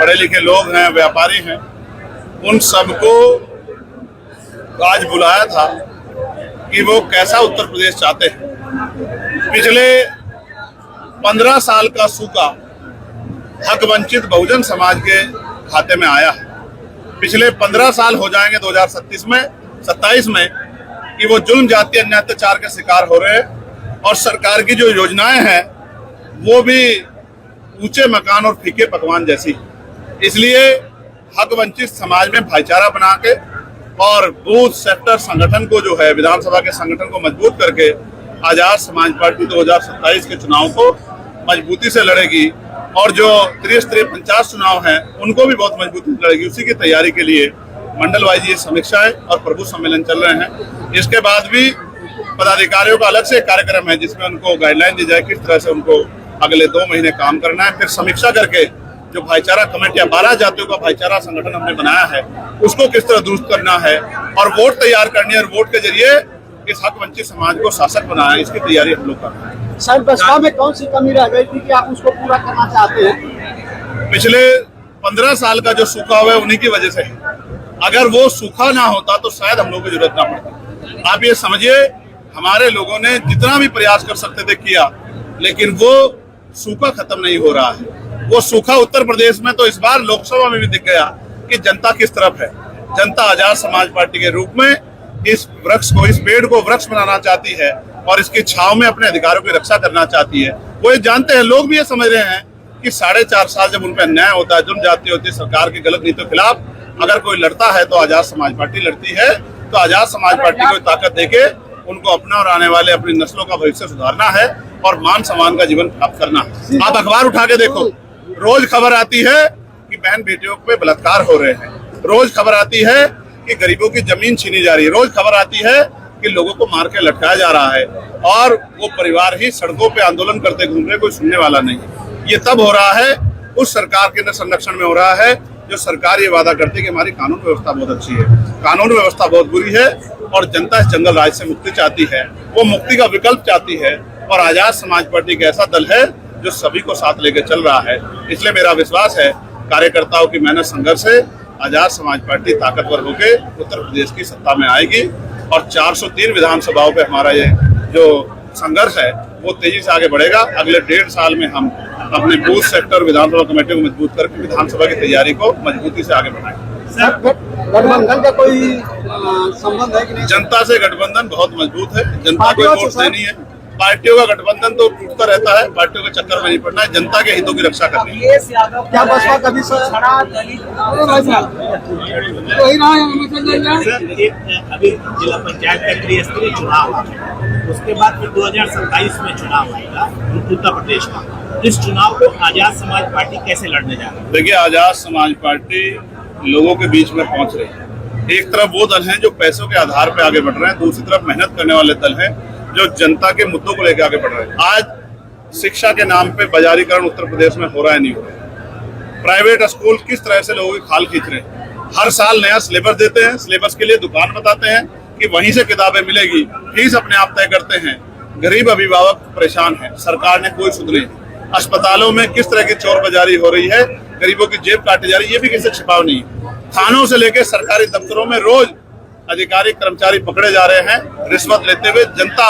पढ़े लिखे लोग हैं, व्यापारी हैं, उन सबको आज बुलाया था कि वो कैसा उत्तर प्रदेश चाहते हैं। पिछले 15 साल का सूखा हक वंचित बहुजन समाज के खाते में आया है। पिछले 15 साल हो जाएंगे 2027 में कि वो जुल्म जातीय अन्याय अत्याचार के शिकार हो रहे हैं और सरकार की जो योजनाएं हैं वो भी ऊंचे मकान और फीके पकवान जैसी। इसलिए हक वंचित समाज में भाईचारा बना के और बूथ सेक्टर संगठन को जो है विधानसभा के संगठन को मजबूत करके आजाद समाज पार्टी 2027 के चुनाव को मजबूती से लड़ेगी और जो त्रिस्तरीय पंचायत चुनाव हैं उनको भी बहुत मजबूती से लड़ेगी। उसी की तैयारी के लिए मंडल वाइज ये समीक्षाएं और प्रभु सम्मेलन चल रहे हैं। इसके बाद भी पदाधिकारियों का अलग से कार्यक्रम है जिसमें उनको गाइडलाइन दी जाए किस तरह से उनको अगले 2 महीने काम करना है। फिर समीक्षा करके जो भाईचारा कमेटियां 12 जातियों का भाईचारा संगठन हमने बनाया है उसको किस तरह दुरुस्त करना है और वोट तैयार करनी है और वोट के जरिए इस हक वंचित समाज को शासक बनाना है, इसकी तैयारी हम लोग कर रहे हैं। सर, बसपा में कौन सी कमी रह गई थी कि आप उसको पूरा करना चाहते हैं? पिछले 15 साल का जो सूखा हुआ है उन्हीं की वजह से है। अगर वो सूखा ना होता तो शायद हम लोगों को जरूरत ना पड़ती। आप ये समझिए हमारे लोगों ने जितना भी प्रयास कर सकते थे किया, लेकिन वो सूखा खत्म नहीं हो रहा है। वो सूखा उत्तर प्रदेश में तो इस बार लोकसभा में भी दिख गया कि जनता किस तरफ है। जनता आजाद समाज पार्टी के रूप में इस वृक्ष को, इस पेड़ को वृक्ष बनाना चाहती है और इसकी छांव में अपने अधिकारों की रक्षा करना चाहती है। वो ये जानते हैं, लोग भी ये समझ रहे हैं कि 4.5 साल जब उन पर अन्याय होता है, जुल्म जाती होती है, सरकार की गलत नीतियों के खिलाफ अगर कोई लड़ता है तो आजाद समाज पार्टी लड़ती है। तो आजाद समाज पार्टी को ताकत देके उनको अपना और आने वाले अपनी नस्लों का भविष्य सुधारना है और मान सम्मान का जीवन प्राप्त करना है। आप अखबार उठा के देखो, रोज खबर आती है कि बहन बेटियों पे बलात्कार हो रहे हैं, रोज खबर आती है कि गरीबों की जमीन छीनी जा रही है, रोज खबर आती है कि लोगों को मार के लटकाया जा रहा है और वो परिवार ही सड़कों पे आंदोलन करते घूम रहे, कोई सुनने वाला नहीं। ये तब हो रहा है उस सरकार के संरक्षण में हो रहा है जो सरकार ये वादा करती है कि हमारी कानून व्यवस्था बहुत अच्छी है। कानून व्यवस्था बहुत बुरी है और जनता इस जंगल राज से मुक्ति चाहती है, वो मुक्ति का विकल्प चाहती है और आजाद समाज पार्टी का ऐसा दल है जो सभी को साथ लेकर चल रहा है। इसलिए मेरा विश्वास है कार्यकर्ताओं की मेहनत संघर्ष से आजाद समाज पार्टी ताकतवर होकर उत्तर प्रदेश की सत्ता में आएगी और 403 विधानसभाओं पे हमारा ये जो संघर्ष है वो तेजी से आगे बढ़ेगा। अगले 1.5 साल में हम अपने बूथ सेक्टर विधानसभा कमेटी को मजबूत करके विधानसभा की तैयारी को मजबूती से आगे बढ़ाएंगे। गठबंधन का कोई संबंध है कि नहीं? जनता से गठबंधन बहुत मजबूत है। जनता को वोट देनी है। पार्टियों का गठबंधन तो टूटता रहता है, पार्टियों के चक्कर में नहीं पड़ना है, जनता के हितों की रक्षा करनी है। क्या बसपा कभी अभी जिला पंचायत का त्रिस्तरीय चुनाव है, उसके बाद फिर 2027 में चुनाव आएगा उत्तर प्रदेश का। इस चुनाव को आजाद समाज पार्टी कैसे लड़ने जा रही है? देखिए, आजाद समाज पार्टी लोगों के बीच में पहुंच रही है। एक तरफ वो दल हैं जो पैसों के आधार पर आगे बढ़ रहे हैं, दूसरी तरफ मेहनत करने वाले दल हैं जो जनता के मुद्दों को लेकर आगे बढ़ रहे हैं। आज शिक्षा के नाम पे बाजारीकरण उत्तर प्रदेश में हो रहा है, नहीं हो रहा है। प्राइवेट स्कूल किस तरह से लोगों की खाल खींच रहे हैं। हर साल नया सिलेबस देते हैं, सिलेबस के लिए दुकान बताते हैं कि वहीं से किताबें मिलेगी, फीस अपने आप तय करते हैं। गरीब अभिभावक परेशान है, सरकार ने कोई सुध नहीं। अस्पतालों में किस तरह की चोर बाजारी हो रही है, गरीबों की जेब काटी जा रही है, ये भी किसी से छिपाव नहीं है। थानों से लेकर सरकारी दफ्तरों में रोज अधिकारी कर्मचारी पकड़े जा रहे हैं रिश्वत लेते हुए। जनता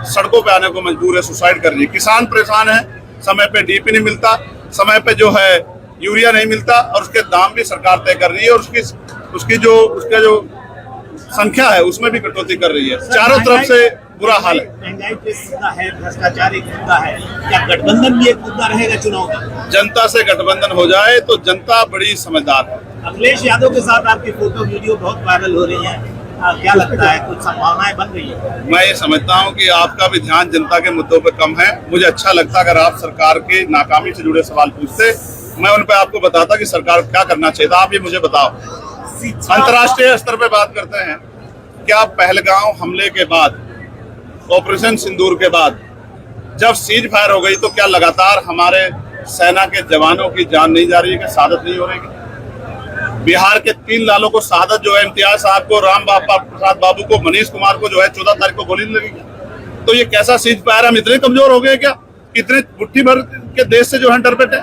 सड़कों पे आने को मजबूर है, सुसाइड कर रही है। किसान परेशान है, समय पे डीपी नहीं मिलता, समय पे जो है यूरिया नहीं मिलता और उसके दाम भी सरकार तय कर रही है और उसका जो संख्या है उसमें भी कटौती कर रही है। चारों तरफ से बुरा हाल है। महंगाई पे मुद्दा है, भ्रष्टाचार एक मुद्दा है, क्या गठबंधन भी एक मुद्दा रहेगा चुनाव में? जनता से गठबंधन हो जाए तो जनता बड़ी समझदार है। अखिलेश यादव के साथ आपकी फोटो वीडियो बहुत वायरल हो रही है, क्या लगता है कुछ संभावनाएं बन रही है? मैं ये समझता हूँ कि आपका भी ध्यान जनता के मुद्दों पर कम है। मुझे अच्छा लगता अगर आप सरकार की नाकामी से जुड़े सवाल पूछते, मैं उन पर आपको बताता कि सरकार क्या करना चाहिए। आप ये मुझे बताओ, अंतर्राष्ट्रीय स्तर पे बात करते हैं, क्या पहलगांव हमले के बाद, ऑपरेशन सिंदूर के बाद जब सीज फायर हो गई तो क्या लगातार हमारे सेना के जवानों की जान नहीं जा रही है, कि शहादत नहीं हो रही है? बिहार के 3 लालों को शहादत जो है, इम्तियाज साहब को, राम प्रसाद बाबू को, मनीष कुमार को जो है 14 तारीख को गोली लगी। तो ये कैसा सीज फायर? हम इतने कमजोर हो गए क्या? इतने मुट्ठी भर के देश से जो है डर बैठे?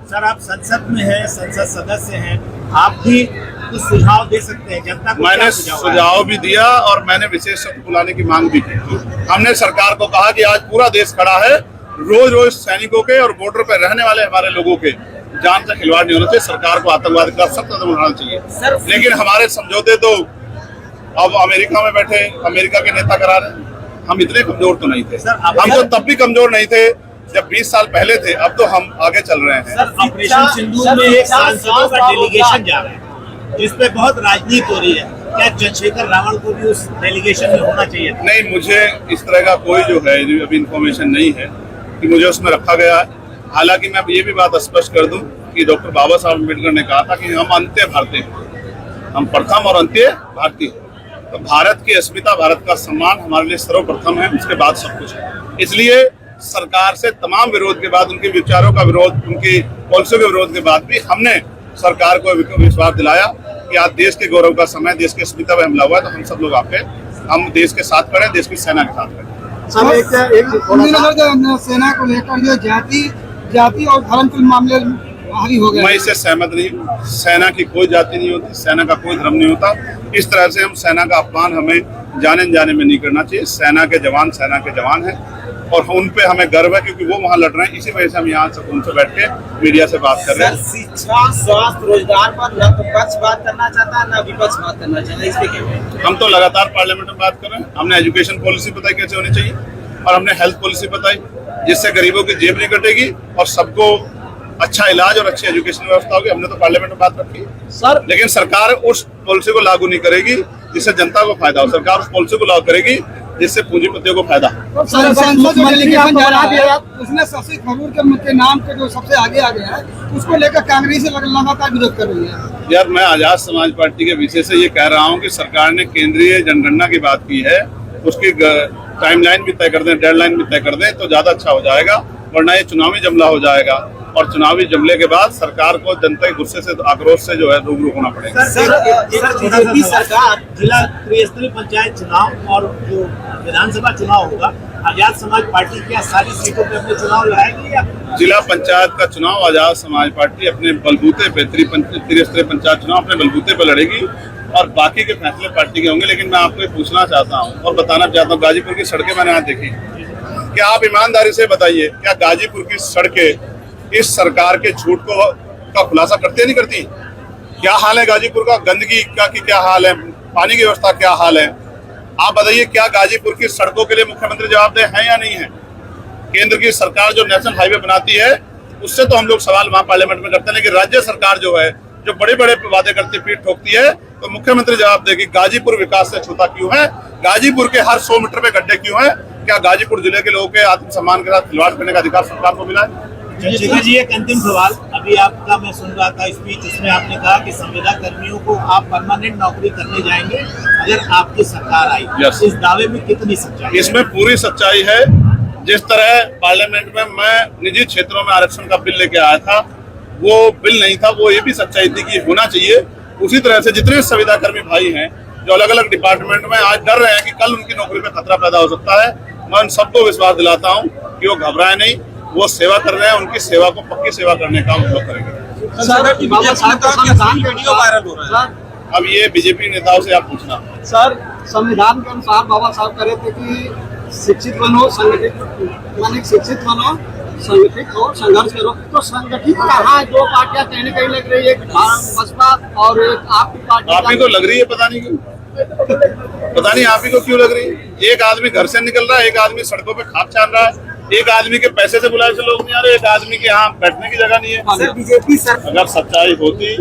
सर आप संसद में हैं, संसद सदस्य हैं, आप भी कुछ सुझाव दे सकते हैं जनता को। मैंने क्या सुझाव भी दिया और मैंने विशेष सत्र बुलाने की मांग भी की। हमने सरकार को कहा कि आज पूरा देश खड़ा है, रोज रोज सैनिकों के और बॉर्डर पर रहने वाले हमारे लोगों के जान से खिलवाड़ नहीं होना चाहिए। सरकार को आतंकवाद का सख्त कदम उठाना चाहिए। लेकिन हमारे समझौते तो अब अमेरिका में बैठे अमेरिका के नेता करा रहे हैं। हम इतने कमजोर तो नहीं थे, हम तो तब भी कमजोर नहीं थे जब 20 साल पहले थे। अब तो हम आगे चल रहे हैं। सर ऑपरेशन सिंदूर में एक सांसदों का डेलीगेशन जा रहा है जिसपे बहुत राजनीति हो रही है, क्या चंद्रशेखर रावण को भी उस डेलीगेशन में होना चाहिए? नहीं, मुझे इस तरह का कोई जो है अभी इन्फॉर्मेशन नहीं है कि मुझे उसमें रखा गया है। हालांकि मैं ये भी बात स्पष्ट कर दूं कि डॉक्टर बाबा साहब अम्बेडकर ने कहा था कि हम अंत्य भारतीय हैं, हम प्रथम और अंत्य भारतीय। तो भारत की अस्मिता, भारत का सम्मान हमारे लिए सर्वप्रथम है, उसके बाद सब कुछ है। इसलिए सरकार से तमाम विरोध के बाद, उनके विचारों का विरोध, उनकी पॉलिसियों के विरोध के बाद भी हमने सरकार को विश्वास दिलाया कि आज देश के गौरव का समय, देश की अस्मिता पर हमला हुआ है, तो हम सब लोग आपके, हम देश के साथ खड़े, देश की सेना के साथ खड़े। सर एक सेना को लेकर जो जाति और धर्म के मामले भारी हो गए, मैं इससे सहमत नहीं हूँ। सेना की कोई जाति नहीं होती, सेना का कोई धर्म नहीं होता। इस तरह से हम सेना का अपमान हमें जाने में नहीं करना चाहिए। सेना के जवान हैं और उन पे हमें गर्व है क्योंकि वो वहाँ लड़ रहे हैं। इसी वजह से हम यहाँ से उनसे बैठ के मीडिया से बात कर रहे हैं। शिक्षा, स्वास्थ्य, रोजगार पर न तो पक्ष बात करना चाहता है न विपक्ष बात करना चाहता है, इस पे क्या? हम तो लगातार पार्लियामेंट में बात कर रहे हैं। हमने एजुकेशन पॉलिसी बताई कैसे होनी चाहिए और हमने हेल्थ पॉलिसी बताई जिससे गरीबों की जेब नहीं कटेगी और सबको अच्छा इलाज और अच्छी एजुकेशन व्यवस्था होगी। हमने तो पार्लियामेंट में बात रखी सर, लेकिन सरकार उस पॉलिसी को लागू नहीं करेगी जिससे जनता को फायदा हो। सरकार उस पॉलिसी को लागू करेगी जिससे पूंजीपतियों को फायदा हो। उसने शशि थरूर के नाम के जो सबसे आगे है उसको लेकर कांग्रेस लगातार विरोध कर रही है। यार मैं आजाद समाज पार्टी के विषय से ये कह रहा हूँ कि सरकार ने केंद्रीय जनगणना की बात की है, उसकी टाइमलाइन भी तय कर दें, डेडलाइन भी तय कर दें तो ज्यादा अच्छा हो जाएगा, वरना ये चुनावी जमला हो जाएगा और चुनावी जमले के बाद सरकार को जनता के गुस्से से, आक्रोश से जो है रूबरू होना पड़ेगा। बीजेपी सरकार जिला त्रिस्तरीय पंचायत चुनाव और जो विधानसभा चुनाव होगा, आजाद समाज पार्टी क्या सारी सीटों पे अपने चुनाव लड़ाएगी या? जिला पंचायत का चुनाव आजाद समाज पार्टी अपने बलबूते पे, त्रिस्तरीय पंचायत चुनाव अपने बलबूते पे लड़ेगी और बाकी के फैसले पार्टी के होंगे। लेकिन मैं आपको ये पूछना चाहता हूँ और बताना चाहता हूँ, गाजीपुर की सड़कें मैंने आज देखी, क्या आप ईमानदारी से बताइए क्या गाजीपुर की सड़कें इस सरकार के झूठ का खुलासा करती है नहीं करती? क्या हाल है गाजीपुर का, गंदगी का की क्या हाल है, पानी की व्यवस्था क्या हाल है? आप बताइए क्या गाजीपुर की सड़कों के लिए मुख्यमंत्री जवाबदेह हैं या नहीं है? केंद्र की सरकार जो नेशनल हाईवे बनाती है उससे तो हम लोग सवाल वहाँ पार्लियामेंट में करते हैं, लेकिन राज्य सरकार जो है जो बड़े बड़े वादे करती पीठ ठोकती है तो मुख्यमंत्री जवाब देगी गाजीपुर विकास से छूता क्यों है, गाजीपुर के हर 100 मीटर पे गड्ढे क्यों है? क्या गाजीपुर जिले के लोगों के आत्मसम्मान के साथ खिलवाड़ करने का अधिकार सरकार को मिला है? चंद्रशेखर जी एक अंतिम सवाल, अभी आपका मैं सुन रहा था स्पीच, उसमें आपने कहा कि संविदा कर्मियों को आप परमानेंट नौकरी करने जाएंगे अगर आपकी सरकार आई। Yes. इस दावे में कितनी सच्चाई? इसमें पूरी सच्चाई है। जिस तरह पार्लियामेंट में मैं निजी क्षेत्रों में आरक्षण का बिल लेके आया था, वो बिल नहीं था, वो ये भी सच्चाई थी कि होना चाहिए। उसी तरह से जितने संविदा कर्मी भाई हैं जो अलग अलग डिपार्टमेंट में आज डर रहे हैं कि कल उनकी नौकरी पे खतरा पैदा हो सकता है, मैं उन सबको विश्वास दिलाता हूँ कि वो घबराए नहीं, वो सेवा कर रहे हैं, उनकी सेवा को पक्की सेवा करने का हम लोग करेंगे। अब ये बीजेपी नेताओं से आप पूछना। सर संविधान के अनुसार बाबा साहब कह रहे थे कि शिक्षित बनो, शिक्षित बनो, संगठित हो, संघर्ष करो। तो संगठित कहाँ दो पार्टियां कहीं न कहीं लग रही है, बसपा और आपकी पार्टी। आप ही को लग रही है, पता नहीं क्यों, पता नहीं आप ही को क्यों लग रही है। एक आदमी घर से निकल रहा है, एक आदमी सड़कों पे खाक छान रहा है, एक आदमी के पैसे से बुलाए से लोग नहीं आ रहे, एक आदमी के यहाँ बैठने की जगह नहीं है। बीजेपी सर अगर सच्चाई होती